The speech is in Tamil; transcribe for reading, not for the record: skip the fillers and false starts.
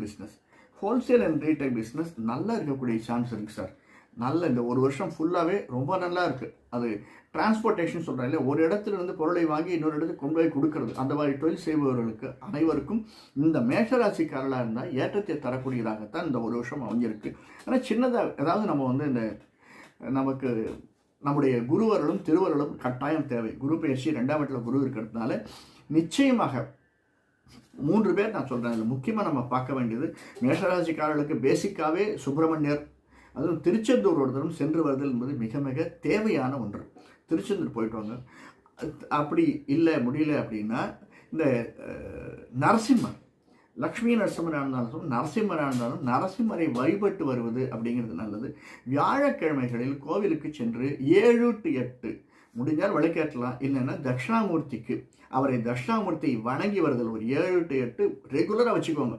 Business, wholesale and retail business நல்லா இருக்கக்கூடிய சான்ஸ் இருக்குது சார். நல்ல இந்த ஒரு வருஷம் ஃபுல்லாகவே ரொம்ப நல்லா இருக்குது. அது டிரான்ஸ்போர்ட்டேஷன் சொல்கிறேன் இல்லை, ஒரு இடத்துல இருந்து பொருளை வாங்கி இன்னொரு இடத்துக்கு கொண்டு போய் கொடுக்கறது, அந்த மாதிரி தொழில் செய்பவர்களுக்கு அனைவருக்கும் இந்த மேஷராசிக்காரர்களாக இருந்தால் ஏற்றத்தை தரக்கூடியதாகத்தான் இந்த ஒரு வருஷம் அமைஞ்சிருக்கு. ஆனால் சின்னதாக ஏதாவது நம்ம வந்து இந்த நமக்கு நம்முடைய குருவர்களும் திருவர்களும் கட்டாயம் தேவை. குரு பயிற்சி 2ஆம் இடத்துல குரு இருக்கிறதுனால நிச்சயமாக 3 பேர் நான் சொல்கிறேன். இதில் முக்கியமாக நம்ம பார்க்க வேண்டியது மேஷராசிக்காரர்களுக்கு பேசிக்காகவே சுப்பிரமணியர், அதுவும் திருச்செந்தூர் ஒரு தரம் சென்று வருதல் என்பது மிக மிக தேவையான ஒன்று. திருச்செந்தூர் போயிட்டு வாங்க. அப்படி இல்லை முடியல அப்படின்னா இந்த நரசிம்மர், லக்ஷ்மி நரசிம்மராக இருந்தாலும் நரசிம்மராக இருந்தாலும் நரசிம்மரை வழிபட்டு வருவது அப்படிங்கிறது நல்லது. வியாழக்கிழமைகளில் கோவிலுக்கு சென்று 7 to 8 முடிஞ்சால் விளக்கேற்றலாம், இல்லைன்னா தட்சிணாமூர்த்திக்கு அவரை தட்சிணாமூர்த்தியை வணங்கி வருதல் ஒரு 7 to 8 ரெகுலராக வச்சுக்கோங்க.